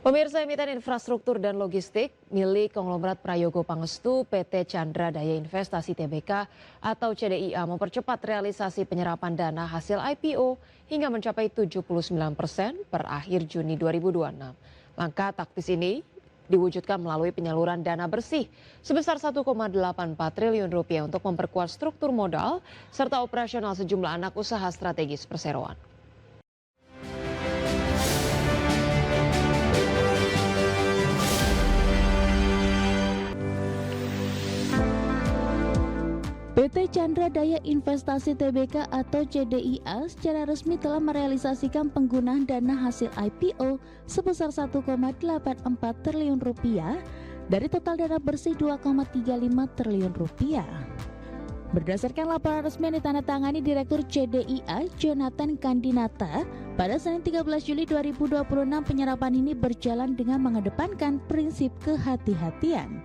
Pemirsa, emiten infrastruktur dan logistik milik konglomerat Prayogo Pangestu PT Chandra Daya Investasi Tbk atau CDIA mempercepat realisasi penyerapan dana hasil IPO hingga mencapai 79% per akhir Juni 2026. Langkah taktis ini diwujudkan melalui penyaluran dana bersih sebesar 1,84 triliun rupiah untuk memperkuat struktur modal serta operasional sejumlah anak usaha strategis perseroan. PT Chandra Daya Investasi Tbk atau CDIA secara resmi telah merealisasikan penggunaan dana hasil IPO sebesar 1,84 triliun rupiah dari total dana bersih 2,35 triliun rupiah. Berdasarkan laporan resmi yang ditandatangani Direktur CDIA Jonathan Kandinata, pada Senin 13 Juli 2026 penyerapan ini berjalan dengan mengedepankan prinsip kehati-hatian.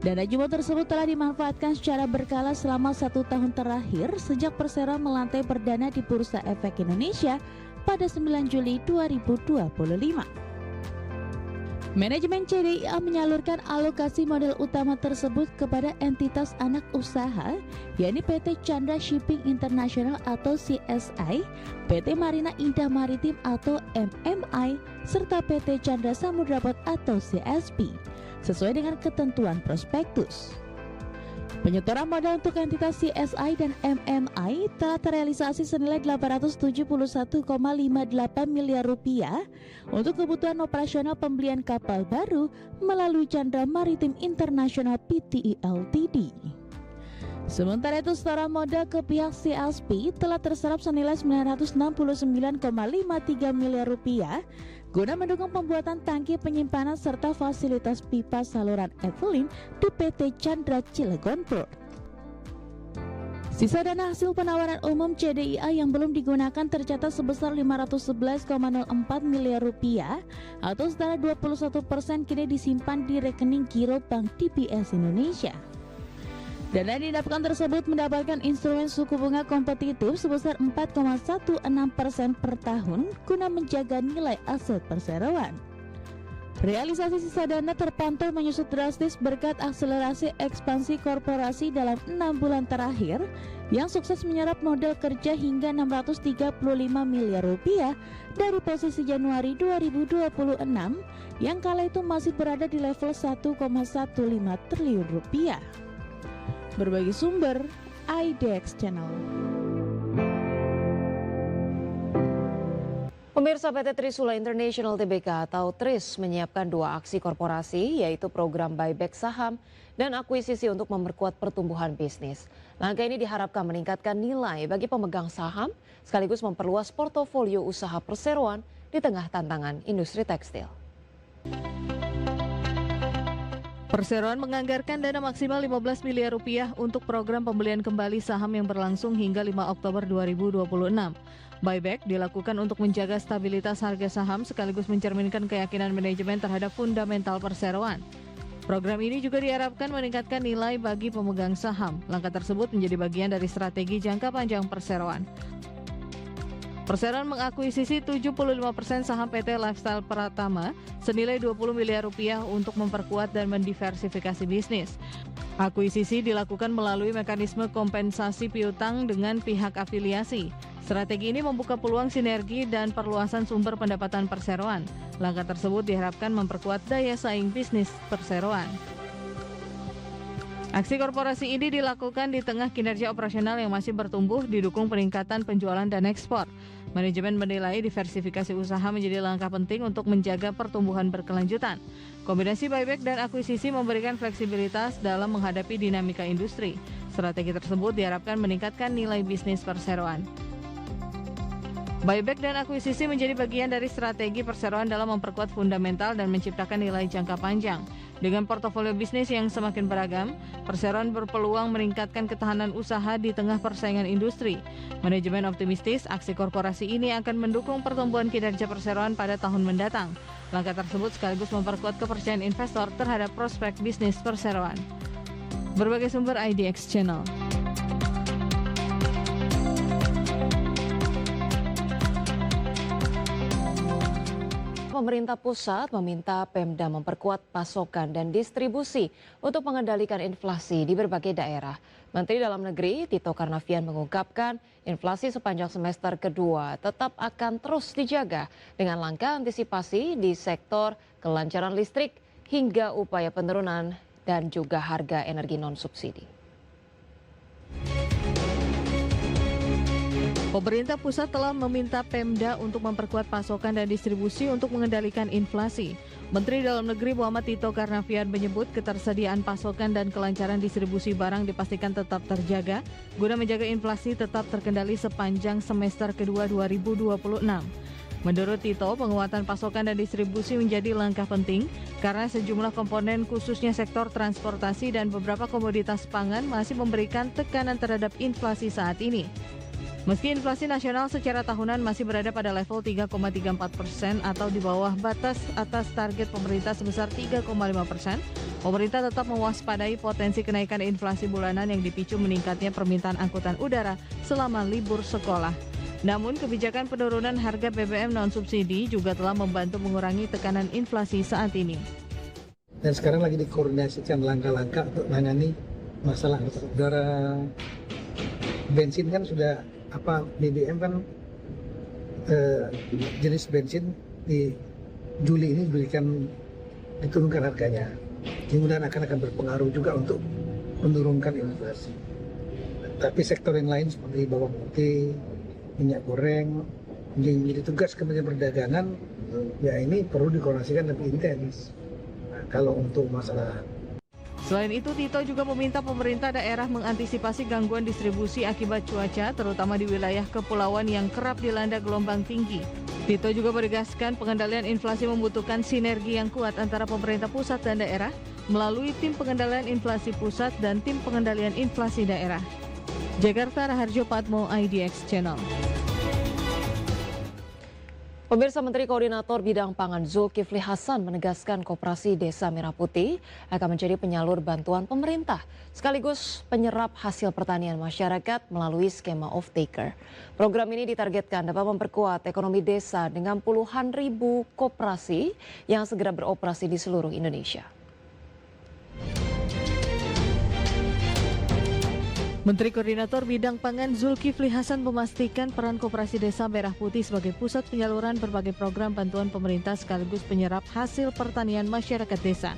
Dana jumlah tersebut telah dimanfaatkan secara berkala selama 1 tahun terakhir sejak perseroan melantai perdana di Bursa Efek Indonesia pada 9 Juli 2025. Manajemen CDIA menyalurkan alokasi modal utama tersebut kepada entitas anak usaha, yakni PT Chandra Shipping International atau CSI, PT Marina Indah Maritim atau MMI, serta PT Chandra Samudra Port atau CSP, sesuai dengan ketentuan prospektus. Penyetoran modal untuk entitas CSI dan MMI telah terrealisasi senilai 871,58 miliar rupiah untuk kebutuhan operasional pembelian kapal baru melalui Chandra Maritim International Pte Ltd. Sementara itu, setoran modal ke pihak CSP telah terserap senilai 969,53 miliar rupiah guna mendukung pembuatan tangki penyimpanan serta fasilitas pipa saluran ethylene di PT Chandra Cilegon Port. Sisa dana hasil penawaran umum CDIA yang belum digunakan tercatat sebesar 511,04 miliar rupiah atau setara 21% kini disimpan di rekening giro Bank DBS Indonesia. Dana yang didapatkan tersebut mendapatkan instrumen suku bunga kompetitif sebesar 4,16% per tahun guna menjaga nilai aset perseroan. Realisasi sisa dana terpantau menyusut drastis berkat akselerasi ekspansi korporasi dalam 6 bulan terakhir yang sukses menyerap modal kerja hingga 635 miliar rupiah dari posisi Januari 2026 yang kala itu masih berada di level 1,15 triliun rupiah. Berbagi sumber, IDX Channel. Pemirsa, PT Trisula International Tbk atau TRIS menyiapkan 2 aksi korporasi, yaitu program buyback saham dan akuisisi untuk memperkuat pertumbuhan bisnis. Langkah ini diharapkan meningkatkan nilai bagi pemegang saham sekaligus memperluas portofolio usaha perseroan di tengah tantangan industri tekstil. Perseroan menganggarkan dana maksimal 15 miliar rupiah untuk program pembelian kembali saham yang berlangsung hingga 5 Oktober 2026. Buyback dilakukan untuk menjaga stabilitas harga saham sekaligus mencerminkan keyakinan manajemen terhadap fundamental perseroan. Program ini juga diharapkan meningkatkan nilai bagi pemegang saham. Langkah tersebut menjadi bagian dari strategi jangka panjang perseroan. Perseroan mengakuisisi 75% saham PT Lifestyle Pratama senilai 20 miliar rupiah untuk memperkuat dan mendiversifikasi bisnis. Akuisisi dilakukan melalui mekanisme kompensasi piutang dengan pihak afiliasi. Strategi ini membuka peluang sinergi dan perluasan sumber pendapatan perseroan. Langkah tersebut diharapkan memperkuat daya saing bisnis perseroan. Aksi korporasi ini dilakukan di tengah kinerja operasional yang masih bertumbuh didukung peningkatan penjualan dan ekspor. Manajemen menilai diversifikasi usaha menjadi langkah penting untuk menjaga pertumbuhan berkelanjutan. Kombinasi buyback dan akuisisi memberikan fleksibilitas dalam menghadapi dinamika industri. Strategi tersebut diharapkan meningkatkan nilai bisnis perseroan. Buyback dan akuisisi menjadi bagian dari strategi perseroan dalam memperkuat fundamental dan menciptakan nilai jangka panjang. Dengan portofolio bisnis yang semakin beragam, perseroan berpeluang meningkatkan ketahanan usaha di tengah persaingan industri. Manajemen optimistis aksi korporasi ini akan mendukung pertumbuhan kinerja perseroan pada tahun mendatang. Langkah tersebut sekaligus memperkuat kepercayaan investor terhadap prospek bisnis perseroan. Berbagai sumber IDX Channel. pemerintah pusat meminta Pemda memperkuat pasokan dan distribusi untuk mengendalikan inflasi di berbagai daerah. Menteri Dalam Negeri Tito Karnavian mengungkapkan inflasi sepanjang semester kedua tetap akan terus dijaga dengan langkah antisipasi di sektor kelancaran listrik hingga upaya penurunan dan juga harga energi non-subsidi. Pemerintah pusat telah meminta Pemda untuk memperkuat pasokan dan distribusi untuk mengendalikan inflasi. Menteri Dalam Negeri Muhammad Tito Karnavian menyebut ketersediaan pasokan dan kelancaran distribusi barang dipastikan tetap terjaga guna menjaga inflasi tetap terkendali sepanjang semester kedua 2026. Menurut Tito, penguatan pasokan dan distribusi menjadi langkah penting karena sejumlah komponen khususnya sektor transportasi dan beberapa komoditas pangan masih memberikan tekanan terhadap inflasi saat ini. Meski inflasi nasional secara tahunan masih berada pada level 3,34% atau di bawah batas atas target pemerintah sebesar 3,5%, pemerintah tetap mewaspadai potensi kenaikan inflasi bulanan yang dipicu meningkatnya permintaan angkutan udara selama libur sekolah. Namun kebijakan penurunan harga BBM non-subsidi juga telah membantu mengurangi tekanan inflasi saat ini. Dan sekarang lagi dikoordinasikan langkah-langkah untuk menangani masalah udara. Bensin kan sudah BBM kan jenis bensin di Juli ini diturunkan harganya. Kemudian akan berpengaruh juga untuk menurunkan inflasi. Tapi sektor yang lain seperti bawang putih, minyak goreng, yang menjadi tugas Kementerian Perdagangan, ya ini perlu dikoordinasikan lebih intens. Nah, kalau untuk masalah. Selain itu, Tito juga meminta pemerintah daerah mengantisipasi gangguan distribusi akibat cuaca, terutama di wilayah kepulauan yang kerap dilanda gelombang tinggi. Tito juga menegaskan pengendalian inflasi membutuhkan sinergi yang kuat antara pemerintah pusat dan daerah melalui tim pengendalian inflasi pusat dan tim pengendalian inflasi daerah. Jakarta, Raharjo Patmo, IDX Channel. Pemirsa, Menteri Koordinator Bidang Pangan Zulkifli Hasan menegaskan Koperasi Desa Merah Putih akan menjadi penyalur bantuan pemerintah sekaligus penyerap hasil pertanian masyarakat melalui skema off-taker. Program ini ditargetkan dapat memperkuat ekonomi desa dengan puluhan ribu koperasi yang segera beroperasi di seluruh Indonesia. Menteri Koordinator Bidang Pangan Zulkifli Hasan memastikan peran Koperasi Desa Merah Putih sebagai pusat penyaluran berbagai program bantuan pemerintah sekaligus penyerap hasil pertanian masyarakat desa.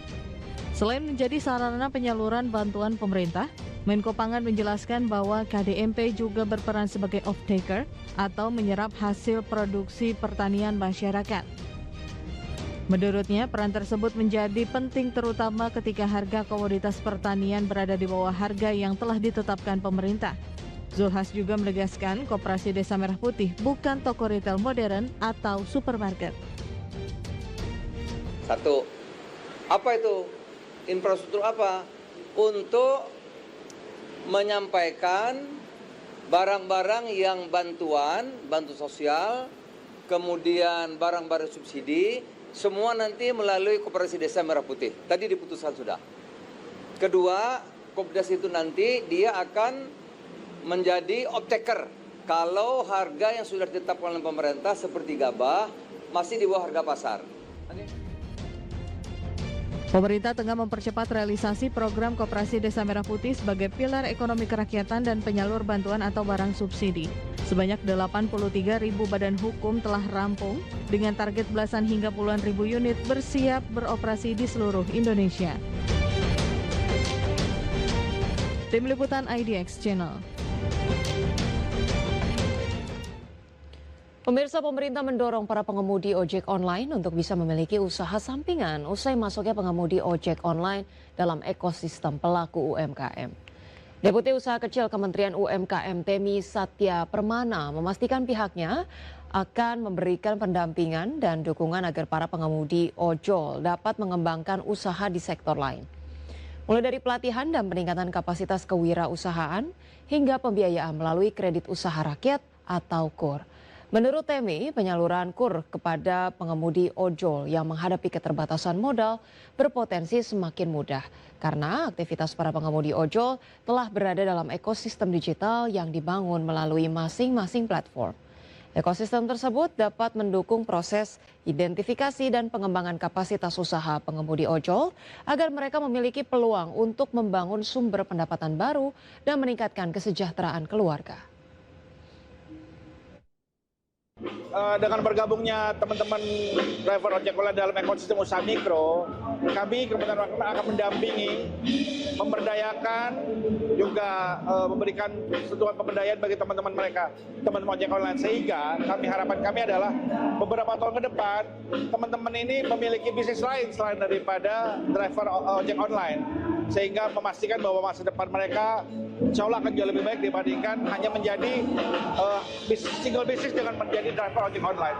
Selain menjadi sarana penyaluran bantuan pemerintah, Menko Pangan menjelaskan bahwa KDMP juga berperan sebagai off-taker atau menyerap hasil produksi pertanian masyarakat. Menurutnya, peran tersebut menjadi penting terutama ketika harga komoditas pertanian berada di bawah harga yang telah ditetapkan pemerintah. Zulhas juga menegaskan Koperasi Desa Merah Putih bukan toko retail modern atau supermarket. Satu, apa itu? Infrastruktur apa? Untuk menyampaikan barang-barang yang bantu sosial, kemudian barang-barang subsidi, semua nanti melalui Koperasi Desa Merah Putih. Tadi diputuskan sudah. Kedua, Kopdas itu nanti dia akan menjadi off-taker. Kalau harga yang sudah ditetapkan oleh pemerintah seperti gabah masih di bawah harga pasar. Pemerintah tengah mempercepat realisasi program Koperasi Desa Merah Putih sebagai pilar ekonomi kerakyatan dan penyalur bantuan atau barang subsidi. Sebanyak 83.000 badan hukum telah rampung dengan target belasan hingga puluhan ribu unit bersiap beroperasi di seluruh Indonesia. Tim Liputan IDX Channel. Pemirsa, pemerintah mendorong para pengemudi ojek online untuk bisa memiliki usaha sampingan usai masuknya pengemudi ojek online dalam ekosistem pelaku UMKM. Deputi Usaha Kecil Kementerian UMKM Temi Satya Permana memastikan pihaknya akan memberikan pendampingan dan dukungan agar para pengemudi ojol dapat mengembangkan usaha di sektor lain. Mulai dari pelatihan dan peningkatan kapasitas kewirausahaan hingga pembiayaan melalui kredit usaha rakyat atau KUR. Menurut Temi, penyaluran KUR kepada pengemudi ojol yang menghadapi keterbatasan modal berpotensi semakin mudah karena aktivitas para pengemudi ojol telah berada dalam ekosistem digital yang dibangun melalui masing-masing platform. Ekosistem tersebut dapat mendukung proses identifikasi dan pengembangan kapasitas usaha pengemudi ojol agar mereka memiliki peluang untuk membangun sumber pendapatan baru dan meningkatkan kesejahteraan keluarga. Dengan bergabungnya teman-teman driver ojek online dalam ekosistem usaha mikro, kami Kementerian Perhubungan akan mendampingi, memberdayakan, juga memberikan sentuhan pemberdayaan bagi teman-teman mereka, teman-teman ojek online, sehingga harapan kami adalah beberapa tahun ke depan teman-teman ini memiliki bisnis lain selain daripada driver ojek online, sehingga memastikan bahwa masa depan mereka insya Allah akan jauh lebih baik dibandingkan hanya menjadi single bisnis dengan menjadi driver ojek online.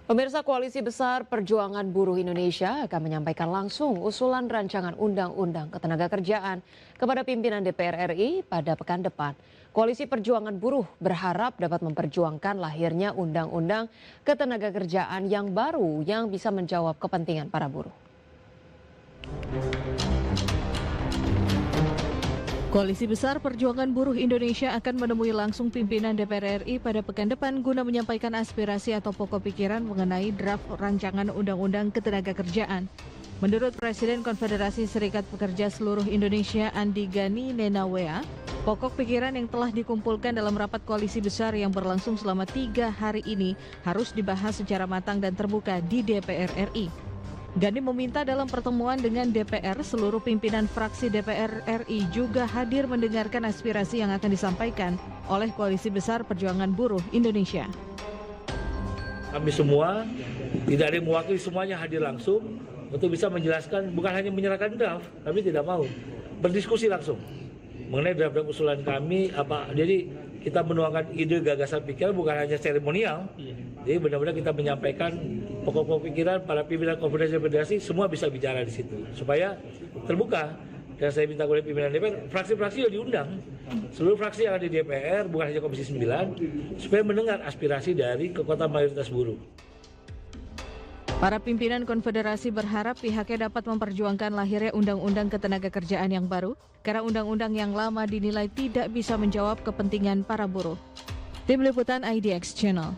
Pemirsa, Koalisi Besar Perjuangan Buruh Indonesia akan menyampaikan langsung usulan rancangan undang-undang ketenagakerjaan kepada pimpinan DPR RI pada pekan depan. Koalisi Perjuangan Buruh berharap dapat memperjuangkan lahirnya undang-undang ketenagakerjaan yang baru yang bisa menjawab kepentingan para buruh. Koalisi Besar Perjuangan Buruh Indonesia akan menemui langsung pimpinan DPR RI pada pekan depan guna menyampaikan aspirasi atau pokok pikiran mengenai draft rancangan undang-undang ketenagakerjaan. Menurut Presiden Konfederasi Serikat Pekerja Seluruh Indonesia Andi Gani Nenawea, pokok pikiran yang telah dikumpulkan dalam rapat koalisi besar yang berlangsung selama 3 hari ini harus dibahas secara matang dan terbuka di DPR RI. Gani meminta dalam pertemuan dengan DPR, seluruh pimpinan fraksi DPR RI juga hadir mendengarkan aspirasi yang akan disampaikan oleh Koalisi Besar Perjuangan Buruh Indonesia. Kami semua, tidak ada yang mewakili, semuanya hadir langsung untuk bisa menjelaskan, bukan hanya menyerahkan draft, kami tidak mau berdiskusi langsung mengenai draft usulan kami apa. Jadi kita menuangkan ide, gagasan, pikiran, bukan hanya seremonial. Jadi benar-benar kita menyampaikan pokok-pokok pikiran para pimpinan konfederasi semua bisa bicara di situ supaya terbuka. Dan saya minta kepada pimpinan DPR, fraksi-fraksi yang diundang, seluruh fraksi yang ada di DPR, bukan hanya Komisi 9, supaya mendengar aspirasi dari kekuatan mayoritas buruh. Para pimpinan konfederasi berharap pihaknya dapat memperjuangkan lahirnya undang-undang ketenagakerjaan yang baru, karena undang-undang yang lama dinilai tidak bisa menjawab kepentingan para buruh. Tim Liputan IDX Channel.